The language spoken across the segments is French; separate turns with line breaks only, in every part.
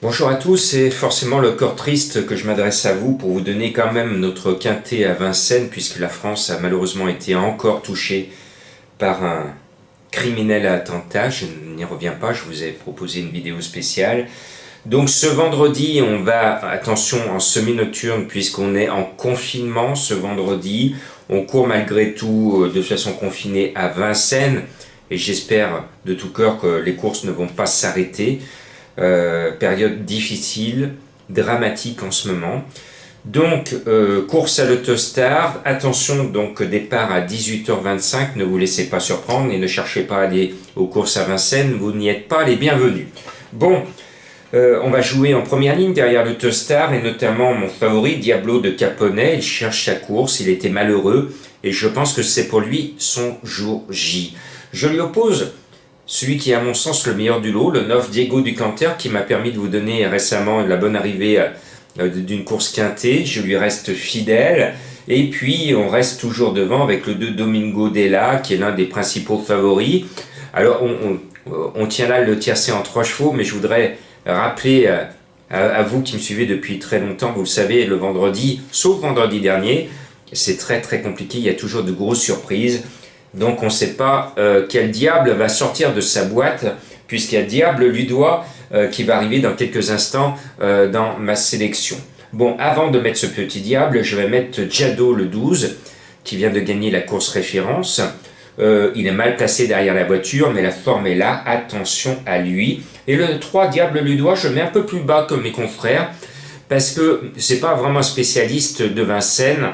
Bonjour à tous, c'est forcément le cœur triste que je m'adresse à vous pour vous donner quand même notre quintet à Vincennes, puisque la France a malheureusement été encore touchée par un criminel attentat. Je n'y reviens pas, je vous ai proposé une vidéo spéciale. Donc ce vendredi, on va, attention, en semi-nocturne, puisqu'on est en confinement ce vendredi. On court malgré tout de façon confinée à Vincennes, et j'espère de tout cœur que les courses ne vont pas s'arrêter. Période difficile, dramatique en ce moment. Donc, course à l'Autostar. Attention, donc départ à 18h25. Ne vous laissez pas surprendre et ne cherchez pas à aller aux courses à Vincennes. Vous n'y êtes pas les bienvenus. Bon, on va jouer en première ligne derrière l'Autostar et notamment mon favori, Diablo de Caponnet. Il cherche sa course, il était malheureux et je pense que c'est pour lui son jour J. Je lui oppose celui qui est à mon sens le meilleur du lot, le 9 Diego du Canter, qui m'a permis de vous donner récemment la bonne arrivée d'une course quintée. Je lui reste fidèle. Et puis on reste toujours devant avec le 2 Domingo Della, qui est l'un des principaux favoris. Alors on tient là le tiercé en 3 chevaux, mais je voudrais rappeler à vous qui me suivez depuis très longtemps, vous le savez, le vendredi, sauf vendredi dernier, c'est très très compliqué, il y a toujours de grosses surprises. Donc on ne sait pas quel diable va sortir de sa boîte, puisqu'il y a Diable Ludois qui va arriver dans quelques instants dans ma sélection. Bon, avant de mettre ce petit diable, je vais mettre Jado le 12, qui vient de gagner la course référence. Il est mal placé derrière la voiture, mais la forme est là, attention à lui. Et le 3 Diable Ludois, je mets un peu plus bas que mes confrères, parce que c'est pas vraiment un spécialiste de Vincennes,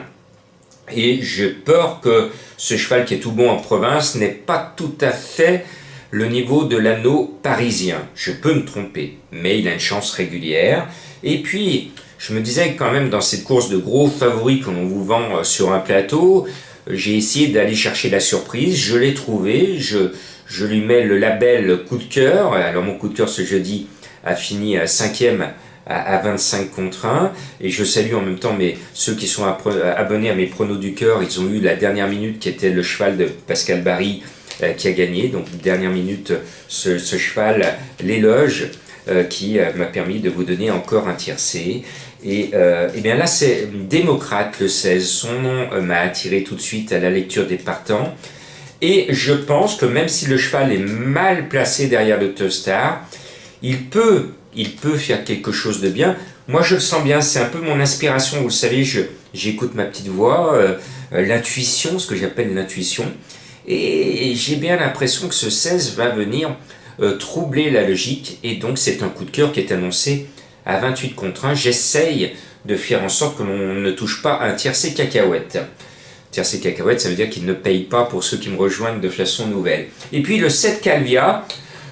et j'ai peur que ce cheval qui est tout bon en province n'ait pas tout à fait le niveau de l'anneau parisien. Je peux me tromper, mais il a une chance régulière. Et puis, je me disais quand même dans cette course de gros favoris que l'on vous vend sur un plateau, j'ai essayé d'aller chercher la surprise, je l'ai trouvé, je lui mets le label coup de cœur. Alors mon coup de cœur ce jeudi a fini à 5e à 25 contre 1, et je salue en même temps ceux qui sont abonnés à mes pronos du cœur. Ils ont eu la dernière minute qui était le cheval de Pascal Barry qui a gagné, donc dernière minute ce cheval, l'éloge, qui m'a permis de vous donner encore un tiercé. Et bien là c'est Démocrate le 16, son nom m'a attiré tout de suite à la lecture des partants, et je pense que même si le cheval est mal placé derrière le Tostar, il peut faire quelque chose de bien. Moi, je le sens bien, c'est un peu mon inspiration. Vous le savez, j'écoute ma petite voix, l'intuition, ce que j'appelle l'intuition. Et j'ai bien l'impression que ce 16 va venir troubler la logique. Et donc, c'est un coup de cœur qui est annoncé à 28 contre 1. J'essaye de faire en sorte que l'on ne touche pas un tiercé cacahuète. Tiercé cacahuète, ça veut dire qu'il ne paye pas pour ceux qui me rejoignent de façon nouvelle. Et puis, le 7 Calvia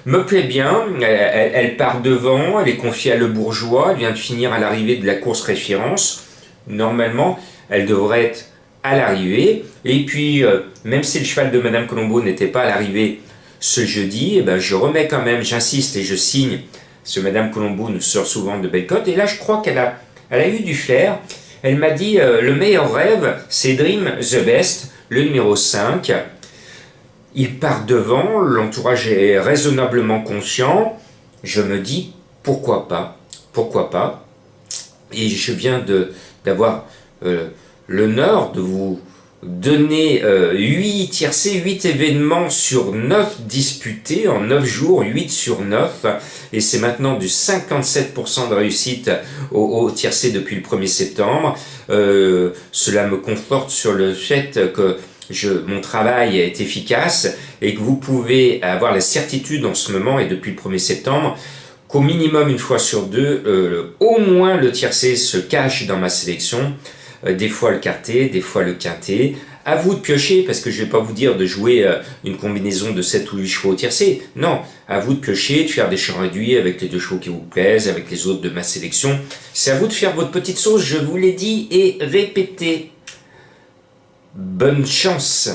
me plaît bien, elle part devant, elle est confiée à Le Bourgeois, elle vient de finir à l'arrivée de la course référence. Normalement, elle devrait être à l'arrivée. Et puis, même si le cheval de Madame Colombo n'était pas à l'arrivée ce jeudi, eh ben, je remets quand même, j'insiste et je signe. Ce Madame Colombo nous sort souvent de belles cotes. Et là, je crois qu'elle a eu du flair. Elle m'a dit, le meilleur rêve, c'est Dream the Best, le numéro 5. Il part devant, l'entourage est raisonnablement conscient. Je me dis, pourquoi pas, pourquoi pas. Et je viens d'avoir l'honneur de vous donner 8 tiercés, 8 événements sur 9 disputés en 9 jours, 8 sur 9. Et c'est maintenant du 57% de réussite au tiercé depuis le 1er septembre. Cela me conforte sur le fait que mon travail est efficace et que vous pouvez avoir la certitude en ce moment et depuis le 1er septembre qu'au minimum une fois sur deux, au moins le tiercé se cache dans ma sélection, des fois le quarté, des fois le quinté. À vous de piocher, parce que je ne vais pas vous dire de jouer une combinaison de 7 ou 8 chevaux au tiercé. Non, à vous de piocher, de faire des champs réduits avec les 2 chevaux qui vous plaisent, avec les autres de ma sélection. C'est à vous de faire votre petite sauce, je vous l'ai dit et répété. Bonne chance!